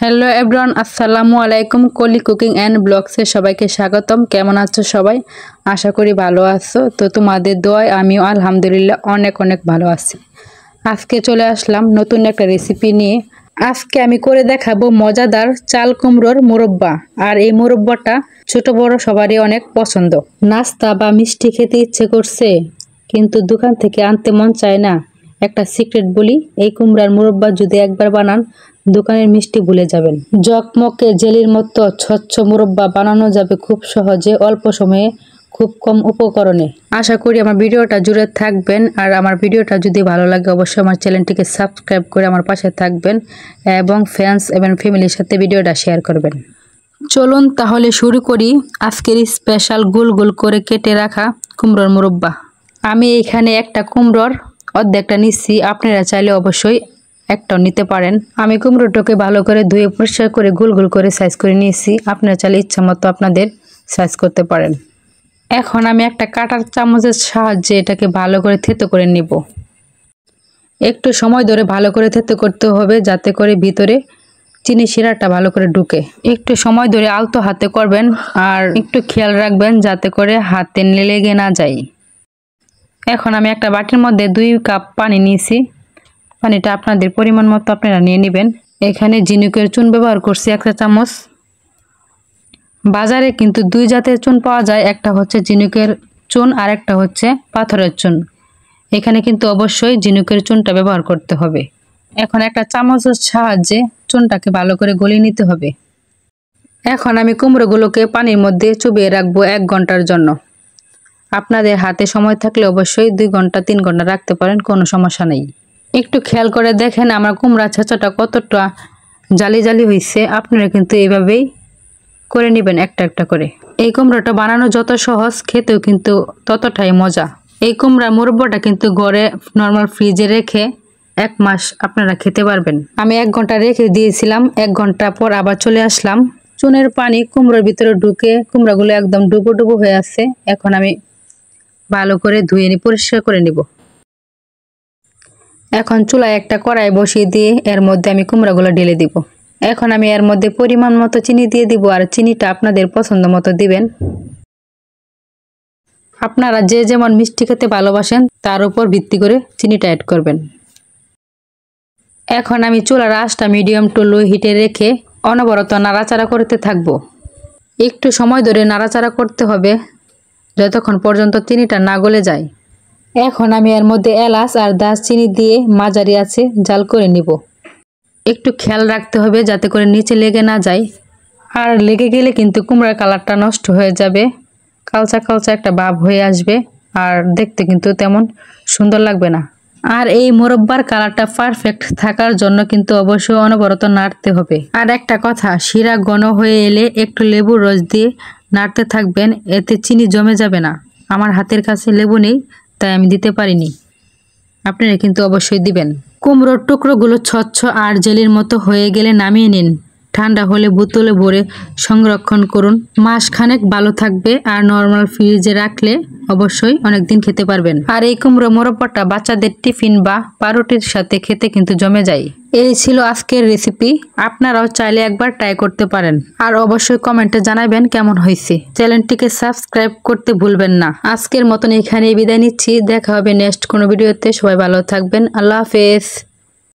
Hello everyone, আসসালামু আলাইকুম। কলি কুকিং অ্যান্ড ব্লগসে সবাইকে স্বাগতম। কেমন আছো সবাই? আশা করি ভালো আছো। তো তোমাদের দোয়ায় আমিও আলহামদুলিল্লাহ অনেক ভালো আছি। আজকে চলে আসলাম নতুন একটা রেসিপি নিয়ে। আজকে আমি করে দেখাবো মজাদার চাল কুমড়োর মুরব্বা। আর এই মুরব্বাটা ছোট বড় সবারই অনেক পছন্দ। নাস্তা বা মিষ্টি খেতে ইচ্ছে করছে কিন্তু দোকান থেকে আনতে মন চায় না। একটা সিক্রেট বলি, এই কুমড়ার মুরব্বা যদি একবার বানান দোকানের মিষ্টি ভুলে যাবেন। জকমকে জেলির মতো স্বচ্ছ মুরব্বা বানানো যাবে খুব সহজে, অল্প সময়ে, খুব কম উপকরণে। আশা করি আমার ভিডিওটা জুড়ে থাকবেন। আর আমার ভিডিওটা যদি ভালো লাগে অবশ্যই আমার চ্যানেলটিকে সাবস্ক্রাইব করে আমার পাশে থাকবেন এবং ফ্রেন্ডস এবং ফ্যামিলির সাথে ভিডিওটা শেয়ার করবেন। চলুন তাহলে শুরু করি আজকের স্পেশাল গোল গোল করে কেটে রাখা কুমড়োর মুরব্বা। আমি এখানে একটা কুমড়োর অর্ধেকটা নিচ্ছি, আপনারা চাইলে অবশ্যই একটাও নিতে পারেন। আমি কুমড়োটাকে ভালো করে ধুয়ে পরিষ্কার করে গোল গোল করে সাইজ করে নিয়েছি। আপনারা চাইলে ইচ্ছা মতো আপনাদের সাইজ করতে পারেন। এখন আমি একটা কাঁটার চামচের সাহায্যে এটাকে ভালো করে থেতো করে নিব। একটু সময় ধরে ভালো করে থেতো করতে হবে যাতে করে ভিতরে চিনি শিরাটা ভালো করে ঢুকে। একটু সময় ধরে আলতো হাতে করবেন আর একটু খেয়াল রাখবেন যাতে করে হাতে লেগে না যায়। এখন আমি একটা বাটির মধ্যে 2 কাপ পানি নিয়েছি। পানিটা আপনাদের পরিমাণ মতো আপনারা নিয়ে নেবেন। এখানে ঝিনুকের চুন ব্যবহার করছি 1 চা চামচ। বাজারে কিন্তু 2 জাতের চুন পাওয়া যায়, একটা হচ্ছে ঝিনুকের চুন আর একটা হচ্ছে পাথরের চুন। এখানে কিন্তু অবশ্যই ঝিনুকের চুনটা ব্যবহার করতে হবে। এখন একটা চামচের সাহায্যে চুনটাকে ভালো করে গলিয়ে নিতে হবে। এখন আমি কুমড়োগুলোকে পানির মধ্যে চুবিয়ে রাখবো 1 ঘন্টার জন্য। আপনাদের হাতে সময় থাকলে অবশ্যই 2 ঘন্টা 3 ঘন্টা রাখতে পারেন, কোনো সমস্যা নেই। একটু খেয়াল করে দেখেন আমার কুমড়া ছেঁচাটা কতটা জালি জালি হয়েছে। আপনারা কিন্তু এইভাবেই করে নেবেন একটা একটা করে। এই কুমড়াটা বানানো যত সহজ, খেতেও কিন্তু ততটাই মজা। এই কুমড়ার মুরব্বাটা কিন্তু ঘরে নর্মাল ফ্রিজে রেখে 1 মাস আপনারা খেতে পারবেন। আমি 1 ঘন্টা রেখে দিয়েছিলাম, 1 ঘন্টা পর আবার চলে আসলাম। চুনের পানি কুমড়োর ভিতরে ঢুকে কুমড়াগুলো একদম ডুবো ডুবো হয়ে আছে। এখন আমি ভালো করে ধুয়ে পরিষ্কার করে নিব। এখন চুলায় একটা কড়াই বসিয়ে দিয়ে এর মধ্যে আমি কুমড়াগুলো ঢেলে দিব। এখন আমি এর মধ্যে পরিমাণ মতো চিনি দিয়ে দিব। আর চিনিটা আপনাদের পছন্দ মতো দিবেন। আপনারা যে যেমন মিষ্টি খেতে ভালোবাসেন তার উপর ভিত্তি করে চিনিটা অ্যাড করবেন। এখন আমি চুলার আঁচটা মিডিয়াম টু লো হিটে রেখে অনবরত নাড়াচাড়া করতে থাকবো। একটু সময় ধরে নাড়াচাড়া করতে হবে যতক্ষণ পর্যন্ত চিনিটা না গলে যায়। এখন আমি এর মধ্যে এলাচ আর দারচিনি দিয়ে মাঝারি আঁচে জাল করে নিব। একটু খেয়াল রাখতে হবে যাতে করে নিচে লেগে না যায়। আর লেগে গেলে কিন্তু কুমড়ার কালারটা নষ্ট হয়ে যাবে, কালচা কালচা একটা ভাব হয়ে আসবে আর দেখতে কিন্তু তেমন সুন্দর লাগবে না। আর এই মুরব্বার কালারটা পারফেক্ট থাকার জন্য কিন্তু অবশ্যই অনবরত নাড়তে হবে। আর একটা কথা, শিরা ঘন হয়ে এলে একটু লেবুর রস দিয়ে নাড়তে থাকবেন, এতে চিনি জমে যাবে না। আমার হাতের কাছে লেবু নেই তাই আমি দিতে পারিনি, আপনারা কিন্তু অবশ্যই দিবেন। কুমড়োর টুকরোগুলো স্বচ্ছ আর জেলির মতো হয়ে গেলে নামিয়ে নিন। ঠান্ডা হলে বোতলে ভরে সংরক্ষণ করুন, মাসখানেক ভালো থাকবে। আর নর্মাল ফ্রিজে রাখলে অবশ্যই অনেকদিন খেতে পারবেন। আর এই কুমড়ো মুরব্বাটা বাচ্চাদের টিফিন বা পাউরুটির সাথে খেতে কিন্তু জমে যায়। এই ছিল আজকের রেসিপি, আপনারাও চাইলে একবার ট্রাই করতে পারেন। আর অবশ্যই কমেন্টে জানাবেন কেমন হয়েছে। চ্যানেলটিকে সাবস্ক্রাইব করতে ভুলবেন না। আজকের মতন এখানেই বিদায় নিচ্ছি, দেখা হবে নেক্সট কোনো ভিডিওতে। সবাই ভালো থাকবেন, আল্লাহ হাফেজ।